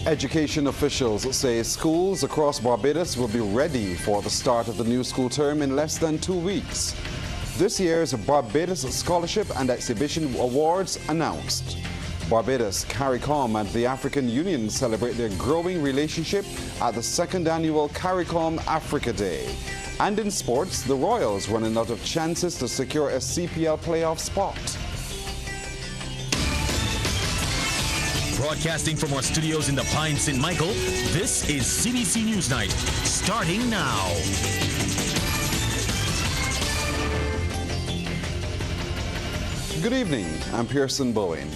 Education officials say schools across Barbados will be ready for the start of the new school term in less than 2 weeks. This year's Barbados Scholarship and Exhibition Awards announced. Barbados, Caricom and the African Union celebrate their growing relationship at the second annual Caricom-Africa Day. And in sports, the Royals running out of chances to secure a CPL playoff spot. Broadcasting from our studios in the Pine St. Michael, this is CBC NewsNight, starting now. Good evening, I'm Pearson Bowen.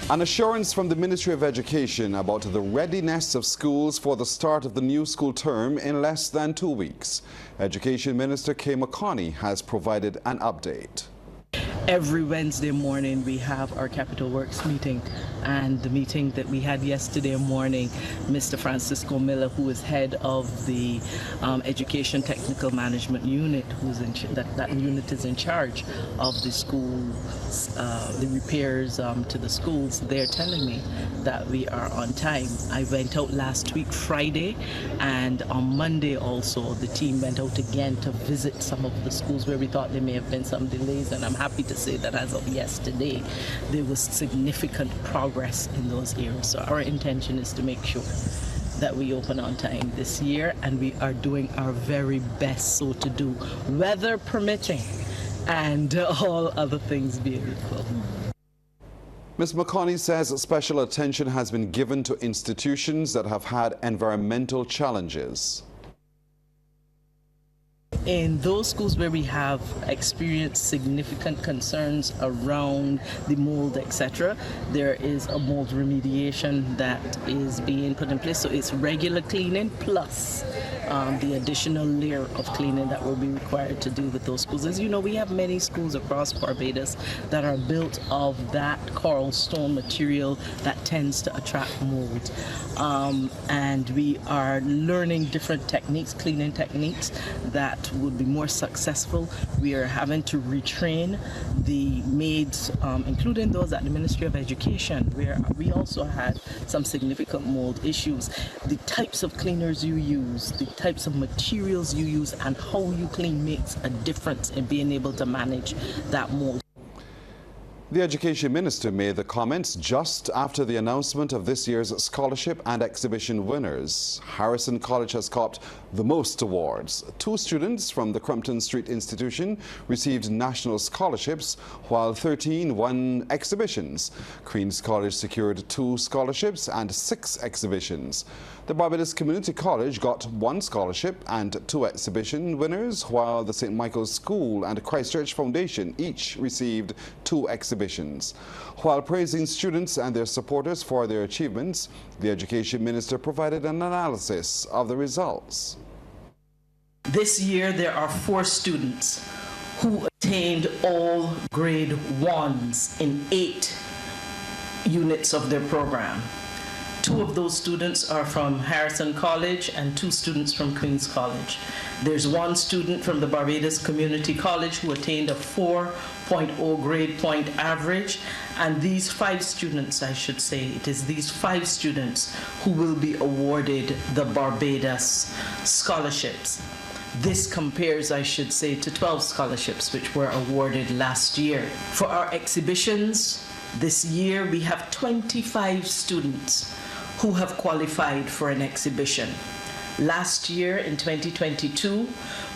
An assurance from the Ministry of Education about the readiness of schools for the start of the new school term in less than 2 weeks. Education Minister Kay McConney has provided an update. Every Wednesday morning we have our Capital Works meeting, and the meeting that we had yesterday morning, Mr. Francisco Miller, who is head of the Education Technical Management Unit, that unit is in charge of the schools, the repairs to the schools. They're telling me that we are on time. I went out last week Friday, and on Monday also the team went out again to visit some of the schools where we thought there may have been some delays, and I'm happy to say that as of yesterday there was significant progress in those areas. So our intention is to make sure that we open on time this year, and we are doing our very best so to do, weather permitting and all other things being equal. Ms. McConney says special attention has been given to institutions that have had environmental challenges. In those schools where we have experienced significant concerns around the mold, etc., there is a mold remediation that is being put in place. So it's regular cleaning plus the additional layer of cleaning that will be required to do with those schools. As you know, we have many schools across Barbados that are built of that coral stone material that tends to attract mold. And we are learning different techniques, cleaning techniques that would be more successful. We are having to retrain the maids, including those at the Ministry of Education, where we also had some significant mold issues. The types of cleaners you use, the types of materials you use, and how you clean makes a difference in being able to manage that mold. The Education Minister made the comments just after the announcement of this year's scholarship and exhibition winners. Harrison College has copped the most awards. 2 students from the Crumpton Street Institution received national scholarships, while 13 won exhibitions. Queen's College secured 2 scholarships and 6 exhibitions. The Barbados Community College got 1 scholarship and 2 exhibition winners, while the St. Michael's School and Christchurch Foundation each received 2 exhibitions. While praising students and their supporters for their achievements, the Education Minister provided an analysis of the results. This year there are 4 students who attained all grade 1s in 8 units of their program. 2 of those students are from Harrison College and 2 students from Queen's College. There's 1 student from the Barbados Community College who attained a 4.0 grade point average, and these 5 students, I should say, it is these 5 students who will be awarded the Barbados scholarships. This compares, I should say, to 12 scholarships which were awarded last year. For our exhibitions this year, we have 25 students who have qualified for an exhibition. Last year, in 2022,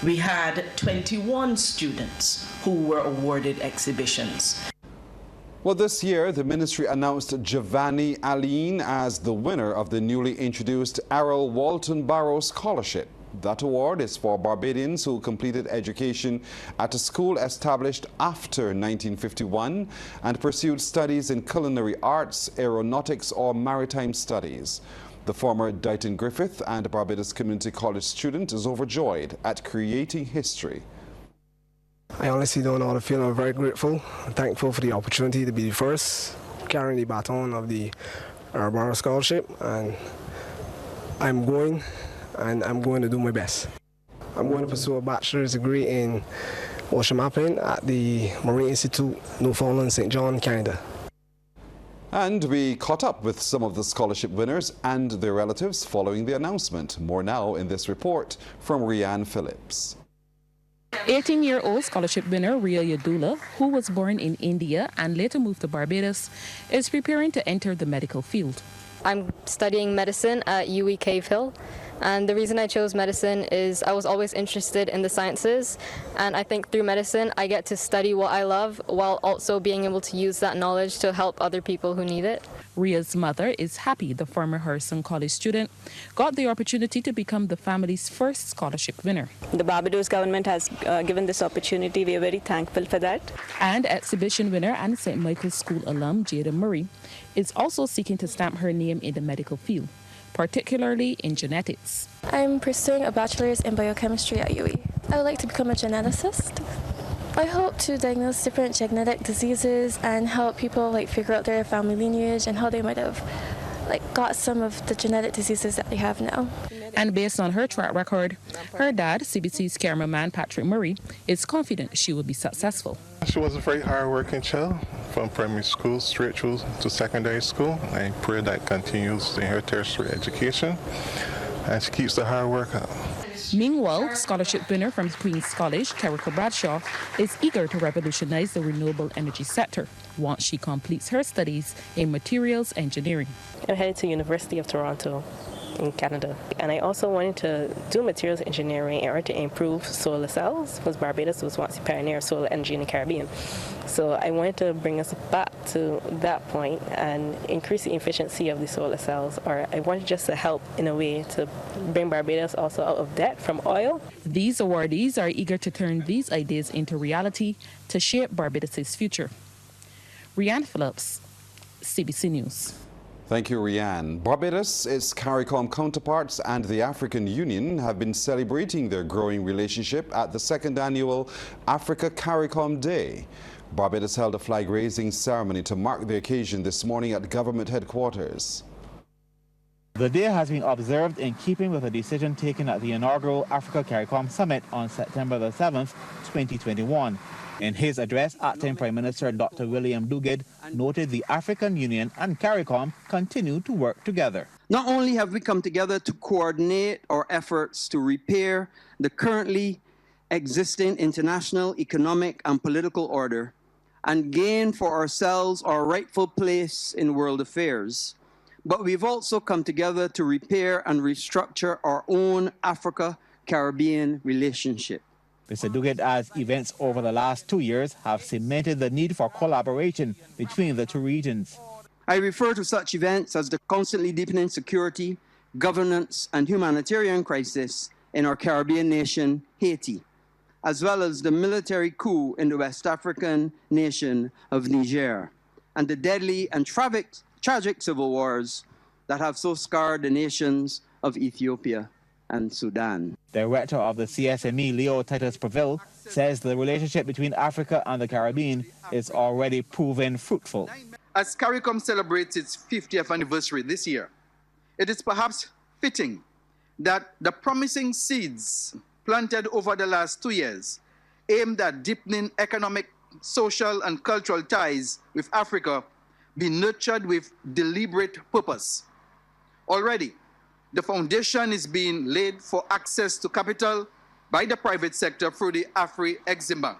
we had 21 students who were awarded exhibitions. Well, this year, the ministry announced Giovanni Aline as the winner of the newly introduced Errol Walton Barrow Scholarship. That award is for Barbadians who completed education at a school established after 1951 and pursued studies in culinary arts, aeronautics, or maritime studies. The former Dighton Griffith and Barbados Community College student is overjoyed at creating history. I honestly don't know how to feel. I'm very grateful and thankful for the opportunity to be the first carrying the baton of the Barrow Scholarship, and I'm going to do my best. I'm going to pursue a bachelor's degree in ocean mapping at the Marine Institute, Newfoundland, St. John, Canada. And we caught up with some of the scholarship winners and their relatives following the announcement. More now in this report from Rianne Phillips. 18-year-old scholarship winner Ria Yadula, who was born in India and later moved to Barbados, is preparing to enter the medical field. I'm studying medicine at UWI Cave Hill, and the reason I chose medicine is I was always interested in the sciences, and I think through medicine I get to study what I love while also being able to use that knowledge to help other people who need it. Ria's mother is happy the former Harrison College student got the opportunity to become the family's first scholarship winner. The Barbados government has given this opportunity. We are very thankful for that. And exhibition winner and St. Michael's School alum Jada Murray is also seeking to stamp her name in the medical field, particularly in genetics. I'm pursuing a bachelor's in biochemistry at UWI. I would like to become a geneticist. I hope to diagnose different genetic diseases and help people figure out their family lineage and how they might have got some of the genetic diseases that they have now. And based on her track record, her dad, CBC's cameraman Patrick Murray, is confident she will be successful. She was a very hard-working child from primary school straight through to secondary school. I pray that continues in her tertiary education and she keeps the hard work up. Meanwhile, scholarship winner from Queen's College, Terica Bradshaw, is eager to revolutionize the renewable energy sector once she completes her studies in materials engineering. I'm headed to University of Toronto in Canada, and I also wanted to do materials engineering in order to improve solar cells, because Barbados was once a pioneer of solar energy in the Caribbean. So I wanted to bring us back to that point and increase the efficiency of the solar cells, or I wanted just to help in a way to bring Barbados also out of debt from oil. These awardees are eager to turn these ideas into reality to shape Barbados' future. Rianne Phillips, CBC News. Thank you, Rianne. Barbados, its CARICOM counterparts and the African Union have been celebrating their growing relationship at the second annual Africa CARICOM Day. Barbados held a flag-raising ceremony to mark the occasion this morning at government headquarters. The day has been observed in keeping with a decision taken at the inaugural Africa CARICOM Summit on September the 7th, 2021. In his address, Acting Prime Minister Dr. William Duguid noted the African Union and CARICOM continue to work together. Not only have we come together to coordinate our efforts to repair the currently existing international economic and political order and gain for ourselves our rightful place in world affairs, but we've also come together to repair and restructure our own Africa-Caribbean relationship. Mr. Duguid adds events over the last 2 years have cemented the need for collaboration between the two regions. I refer to such events as the constantly deepening security, governance, and humanitarian crisis in our Caribbean nation, Haiti, as well as the military coup in the West African nation of Niger, and the deadly and tragic civil wars that have so scarred the nations of Ethiopia and Sudan. Director of the CSME, Leo Titus Preville, says the relationship between Africa and the Caribbean is already proven fruitful. As CARICOM celebrates its 50th anniversary this year, it is perhaps fitting that the promising seeds planted over the last 2 years, aimed at deepening economic, social, and cultural ties with Africa, be nurtured with deliberate purpose. Already, the foundation is being laid for access to capital by the private sector through the Afri-Exim Bank.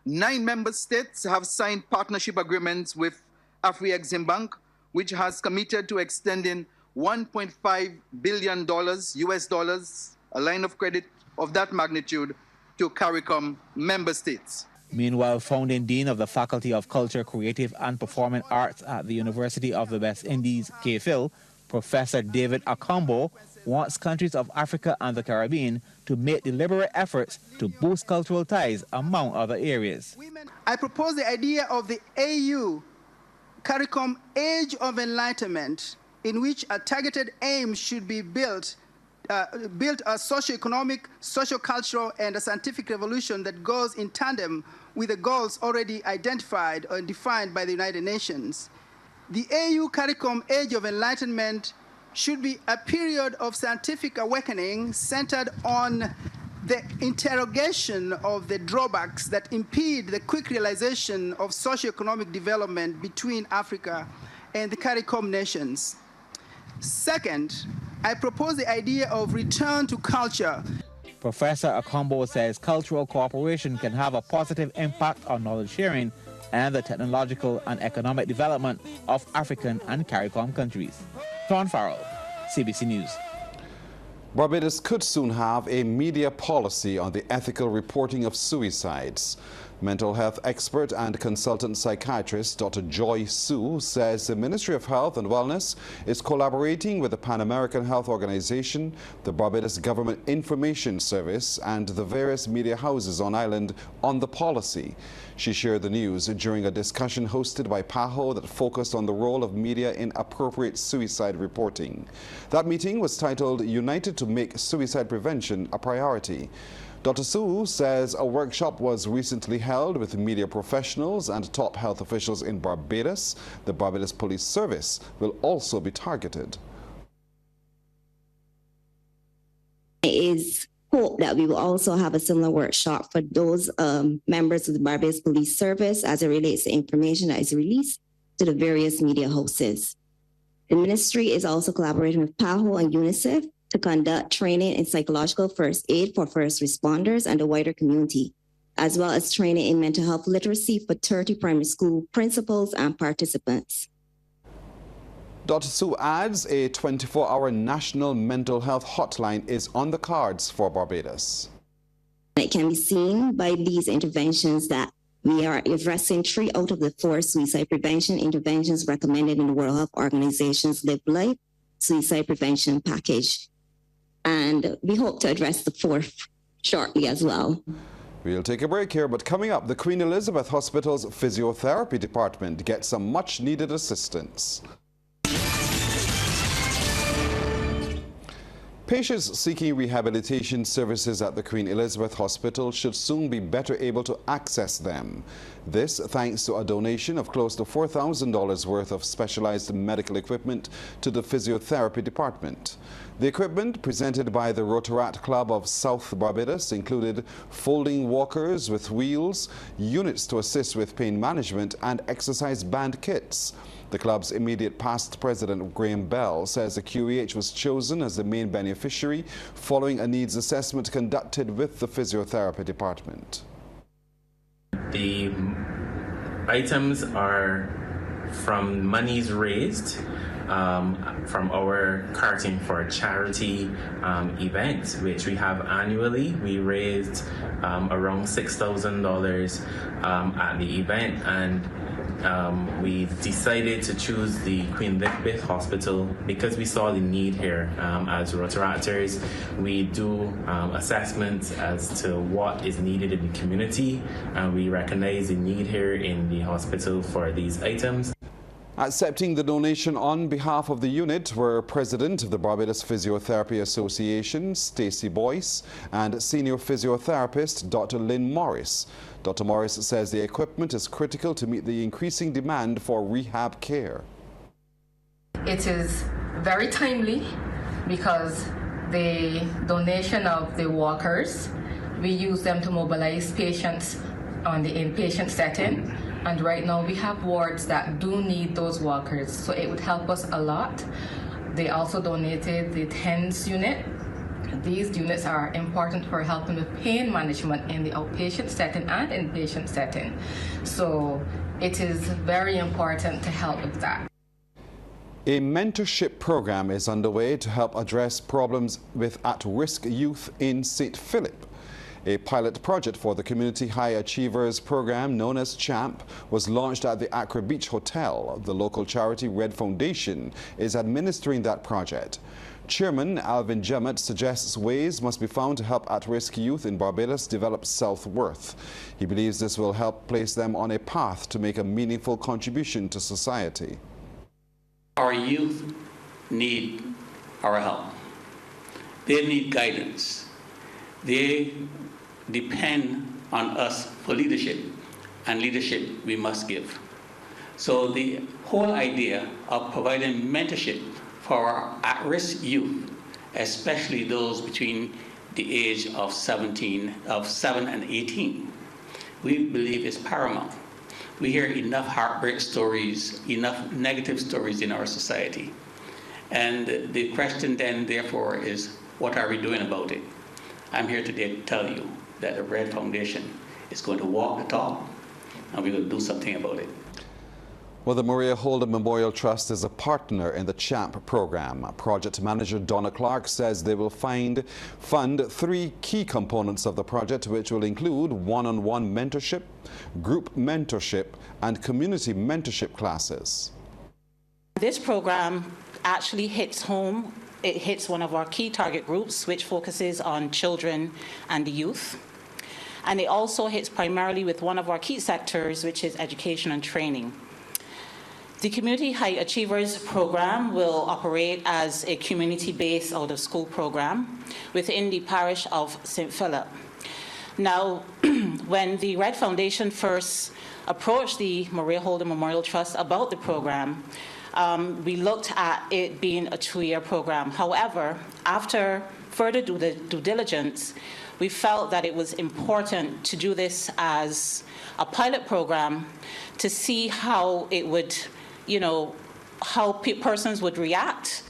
9 member states have signed partnership agreements with Afri-Exim Bank, which has committed to extending $1.5 billion US dollars, a line of credit of that magnitude, to CARICOM member states. Meanwhile, founding Dean of the Faculty of Culture, Creative and Performing Arts at the University of the West Indies, Cave Hill, Professor David Akambo, wants countries of Africa and the Caribbean to make deliberate efforts to boost cultural ties among other areas. I propose the idea of the AU CARICOM Age of Enlightenment, in which a targeted aim should be built a socio-economic, socio-cultural, and a scientific revolution that goes in tandem with the goals already identified or defined by the United Nations. The AU CARICOM Age of Enlightenment should be a period of scientific awakening centered on the interrogation of the drawbacks that impede the quick realization of socio-economic development between Africa and the Caricom nations. Second, I propose the idea of return to culture. Professor Akombo says cultural cooperation can have a positive impact on knowledge sharing and the technological and economic development of African and CARICOM countries. Sean Farrell, CBC News. Barbados could soon have a media policy on the ethical reporting of suicides. Mental health expert and consultant psychiatrist Dr. Joy Su says the Ministry of Health and Wellness is collaborating with the Pan American Health Organization, the Barbados Government Information Service, and the various media houses on island on the policy. She shared the news during a discussion hosted by PAHO that focused on the role of media in appropriate suicide reporting. That meeting was titled United to Make Suicide Prevention a Priority. Dr. Su says a workshop was recently held with media professionals and top health officials in Barbados. The Barbados Police Service will also be targeted. It is hope that we will also have a similar workshop for those members of the Barbados Police Service as it relates to information that is released to the various media hosts. The ministry is also collaborating with PAHO and UNICEF to conduct training in psychological first aid for first responders and the wider community, as well as training in mental health literacy for 30 primary school principals and participants. Dr. Su adds a 24-hour national mental health hotline is on the cards for Barbados. It can be seen by these interventions that we are addressing 3 out of the 4 suicide prevention interventions recommended in the World Health Organization's Live Life Suicide Prevention Package. And we hope to address the 4th shortly as well. We'll take a break here, but coming up, the Queen Elizabeth Hospital's physiotherapy department gets some much-needed assistance. Patients seeking rehabilitation services at the Queen Elizabeth Hospital should soon be better able to access them. This thanks to a donation of close to $4,000 worth of specialized medical equipment to the physiotherapy department. The equipment presented by the Rotaract Club of South Barbados included folding walkers with wheels, units to assist with pain management, and exercise band kits. The club's immediate past president, Graham Bell, says the QEH was chosen as the main beneficiary following a needs assessment conducted with the physiotherapy department. The items are from monies raised from our Carting for Charity event, which we have annually. We raised around $6,000 at the event, and we decided to choose the Queen Elizabeth Hospital because we saw the need here. As Rotaractors, we do assessments as to what is needed in the community, and we recognize the need here in the hospital for these items. Accepting the donation on behalf of the unit were President of the Barbados Physiotherapy Association, Stacey Boyce, and Senior Physiotherapist, Dr. Lynn Morris. Dr. Morris says the equipment is critical to meet the increasing demand for rehab care. It is very timely because the donation of the walkers, we use them to mobilize patients on the inpatient setting. And right now we have wards that do need those walkers, so it would help us a lot. They also donated the TENS unit. These units are important for helping with pain management in the outpatient setting and inpatient setting. So it is very important to help with that. A mentorship program is underway to help address problems with at-risk youth in St. Philip. A pilot project for the Community High Achievers program known as CHAMP was launched at the Accra Beach Hotel. The local charity Red Foundation is administering that project. Chairman Alvin Jemmett suggests ways must be found to help at-risk youth in Barbados develop self-worth. He believes this will help place them on a path to make a meaningful contribution to society. Our youth need our help. They need guidance. They depend on us for leadership, and leadership we must give. So the whole idea of providing mentorship for our at-risk youth, especially those between the age of 7 and 18, we believe is paramount. We hear enough heartbreak stories, enough negative stories in our society. And the question then, therefore, is what are we doing about it? I'm here today to tell you that the Red Foundation is going to walk the talk, and we're going to do something about it. Well, the Maria Holden Memorial Trust is a partner in the CHAMP program. Project manager Donna Clark says they will fund 3 key components of the project, which will include one-on-one mentorship, group mentorship, and community mentorship classes. This program actually hits home. It hits one of our key target groups, which focuses on children and the youth. And it also hits primarily with one of our key sectors, which is education and training. The Community High Achievers program will operate as a community-based out-of-school program within the parish of St. Philip. Now, when the Red Foundation first approached the Maria Holden Memorial Trust about the program, we looked at it being a 2-year program. However, after further due diligence, we felt that it was important to do this as a pilot program to see how it would, how persons would react.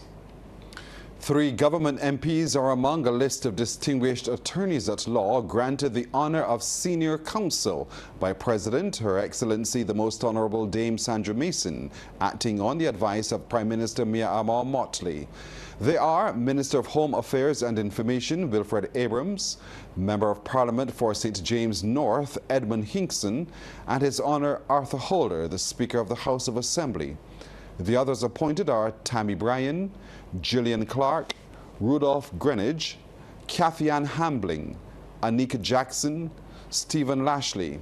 3 government MPs are among a list of distinguished attorneys at law granted the honor of senior counsel by President, Her Excellency the Most Honorable Dame Sandra Mason, acting on the advice of Prime Minister Mia Amor Motley. They are Minister of Home Affairs and Information Wilfred Abrams, Member of Parliament for St. James North Edmund Hinkson, and His Honor Arthur Holder, the Speaker of the House of Assembly. The others appointed are Tammy Bryan, Gillian Clark, Rudolph Greenidge, Kathy Ann Hambling, Anika Jackson, Stephen Lashley,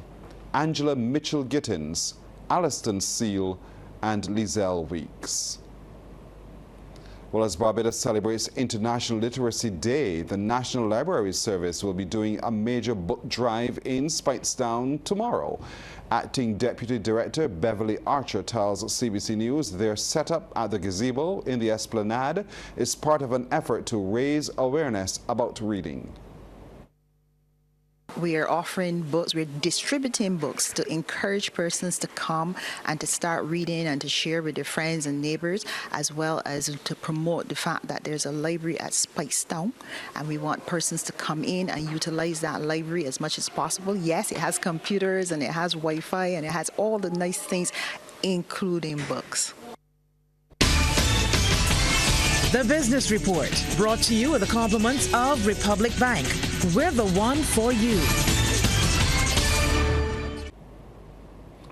Angela Mitchell-Gittins, Alliston Seal, and Lizelle Weeks. Well, as Barbados celebrates International Literacy Day, the National Library Service will be doing a major book drive in Speightstown tomorrow. Acting Deputy Director Beverly Archer tells CBC News their setup at the gazebo in the Esplanade is part of an effort to raise awareness about reading. We are offering books, we're distributing books to encourage persons to come and to start reading and to share with their friends and neighbors, as well as to promote the fact that there's a library at Speightstown, and we want persons to come in and utilize that library as much as possible. Yes, it has computers and it has Wi-Fi and it has all the nice things, including books. The Business Report, brought to you with the compliments of Republic Bank. We're the one for you.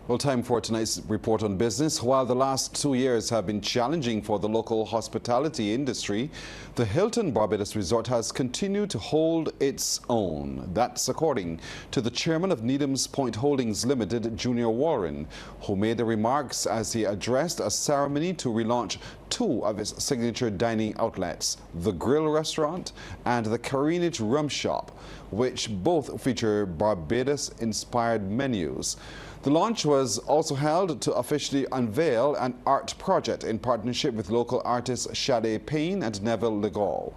Well, time for tonight's report on business. While the last 2 years have been challenging for the local hospitality industry, the Hilton Barbados Resort has continued to hold its own. That's according to the chairman of Needham's Point Holdings Limited, Junior Warren, who made the remarks as he addressed a ceremony to relaunch 2 of its signature dining outlets, the Grill Restaurant and the Carinage Rum Shop, which both feature Barbados-inspired menus. The launch was also held to officially unveil an art project in partnership with local artists Sade Payne and Neville Legault.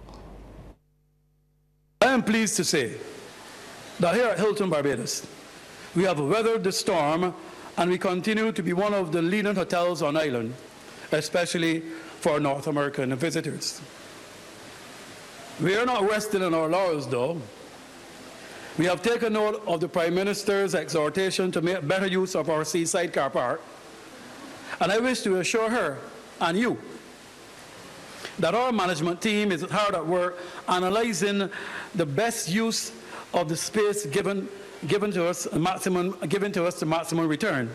I am pleased to say that here at Hilton Barbados, we have weathered the storm and we continue to be one of the leading hotels on island, especially for North American visitors. We are not resting on our laurels, though. We have taken note of the Prime Minister's exhortation to make better use of our seaside car park, and I wish to assure her and you that our management team is hard at work analyzing the best use of the space given to us the maximum return.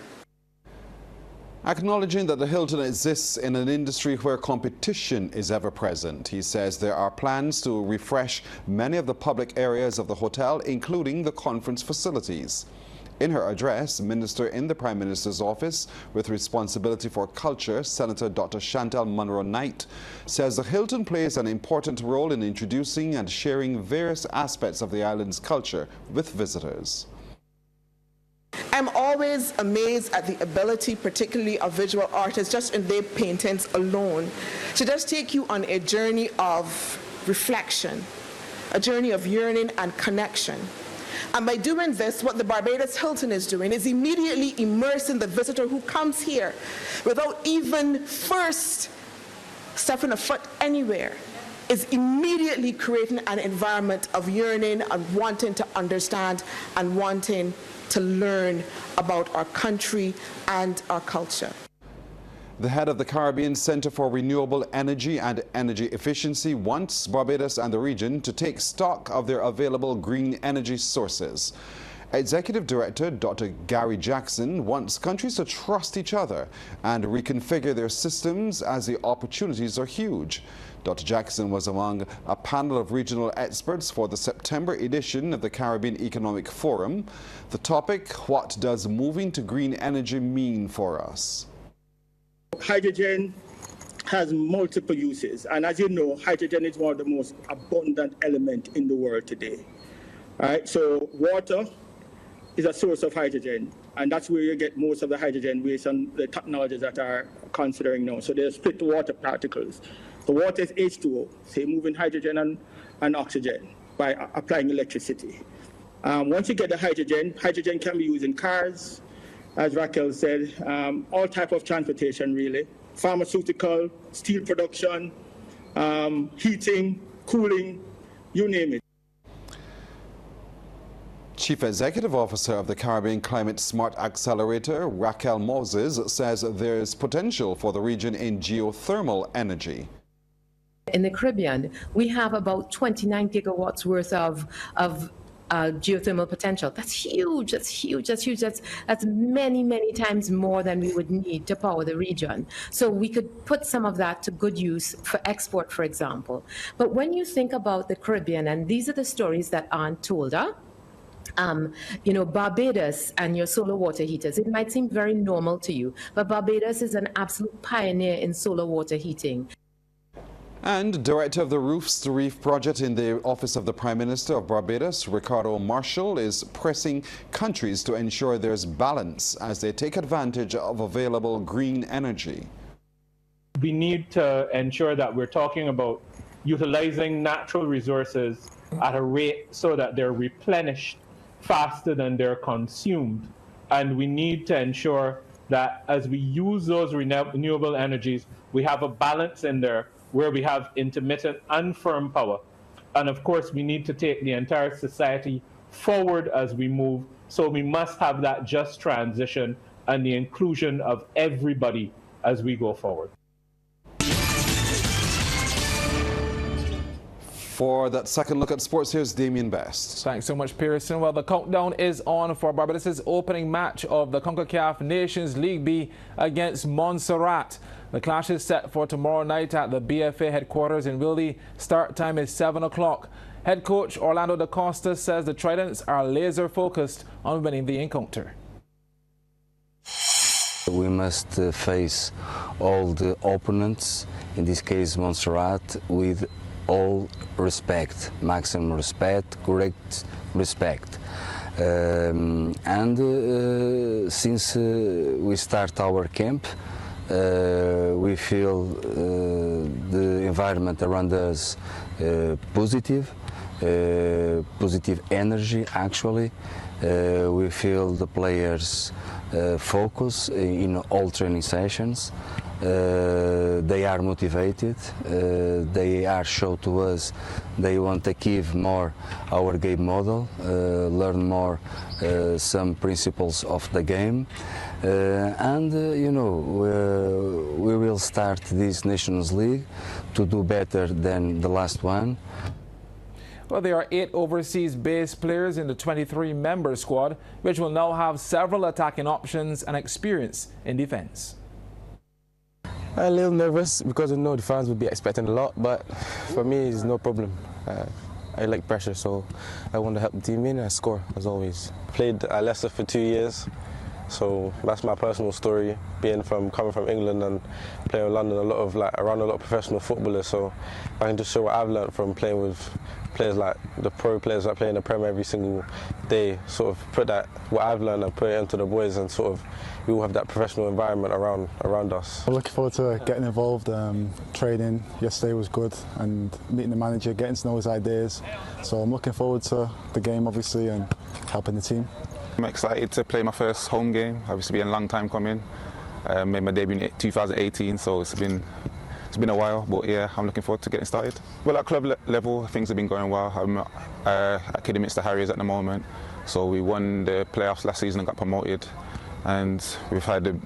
Acknowledging that the Hilton exists in an industry where competition is ever present, he says there are plans to refresh many of the public areas of the hotel, including the conference facilities. In her address, Minister in the Prime Minister's office with responsibility for culture, Senator Dr. Chantal Munro-Knight, says the Hilton plays an important role in introducing and sharing various aspects of the island's culture with visitors. I'm always amazed at the ability, particularly of visual artists, just in their paintings alone, to just take you on a journey of reflection, a journey of yearning and connection. And by doing this, what the Barbados Hilton is doing is immediately immersing the visitor who comes here without even first stepping a foot anywhere, is immediately creating an environment of yearning and wanting to understand and wanting to learn about our country and our culture. The head of the Caribbean Center for Renewable Energy and Energy Efficiency wants Barbados and the region to take stock of their available green energy sources. Executive Director Dr. Gary Jackson wants countries to trust each other and reconfigure their systems as the opportunities are huge. Dr. Jackson was among a panel of regional experts for the September edition of the Caribbean Economic Forum. The topic, what does moving to green energy mean for us? Hydrogen has multiple uses, and as you know, hydrogen is one of the most abundant elements in the world today. All right, so water is a source of hydrogen, and that's where you get most of the hydrogen based on the technologies that are considering now. So there's split water particles. The water is H2O, so you're moving hydrogen and oxygen by applying electricity. Once you get the hydrogen can be used in cars, as Raquel said, all type of transportation really, pharmaceutical, steel production, heating, cooling, you name it. Chief Executive Officer of the Caribbean Climate Smart Accelerator, Raquel Moses, says there is potential for the region in geothermal energy. In the Caribbean, we have about 29 gigawatts worth of geothermal potential. That's huge. That's huge. That's huge. That's many, many times more than we would need to power the region. So we could put some of that to good use for export, for example. But when you think about the Caribbean, and these are the stories that aren't told, you know, Barbados and your solar water heaters, it might seem very normal to you, but Barbados is an absolute pioneer in solar water heating. And Director of the Roofs to Reef project in the Office of the Prime Minister of Barbados, Ricardo Marshall, is pressing countries to ensure there's balance as they take advantage of available green energy. We need to ensure that we're talking about utilizing natural resources at a rate so that they're replenished faster than they're consumed. And we need to ensure that as we use those renewable energies, we have a balance in there where we have intermittent and firm power. And of course, we need to take the entire society forward as we move. So we must have that just transition and the inclusion of everybody as we go forward. For that second look at sports, here's Damien Best. Thanks so much, Pearson. Well, the countdown is on for Barbados' opening match of the CONCACAF Nations League B against Montserrat. The clash is set for tomorrow night at the BFA headquarters in Wildy. Start time is 7 o'clock. Head coach Orlando Da Costa says the Tridents are laser focused on winning the encounter. We must face all the opponents, in this case Montserrat, with all respect, maximum respect, correct respect. Since we start our camp, we feel the environment around us positive energy actually. We feel the players focus in all training sessions. They are motivated, they are shown to us they want to give more our game model, learn more some principles of the game, you know, we will start this Nations League to do better than the last one. Well, there are 8 overseas-based players in the 23-member squad, which will now have several attacking options and experience in defense. A little nervous because I know the fans will be expecting a lot, but for me it's no problem. I like pressure, so I want to help the team in and score as always. Played at Leicester for 2 years, so that's my personal story. Coming from England and playing in London, around a lot of professional footballers. So I can just show what I've learned from playing with players like the pro players that play in the Premier every single day. Sort of put that what I've learned and put it into the boys, and sort of we all have that professional environment around us. I'm looking forward to getting involved. Training yesterday was good, and meeting the manager, getting to know his ideas. So I'm looking forward to the game, obviously, and helping the team. I'm excited to play my first home game. Obviously, been a long time coming. Made my debut in 2018, so it's been a while. But yeah, I'm looking forward to getting started. Well, at club level, things have been going well. I'm at Kidderminster Harriers at the moment, so we won the playoffs last season and got promoted, and we've had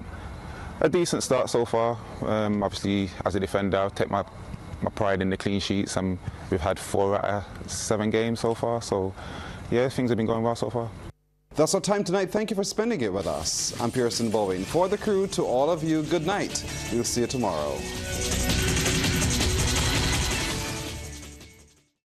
a decent start so far. Obviously, as a defender, I take my pride in the clean sheets, and we've had 4 out of 7 games so far. So yeah, things have been going well so far. That's our time tonight. Thank you for spending it with us. I'm Pearson Bowen. For the crew, to all of you, good night. We'll see you tomorrow.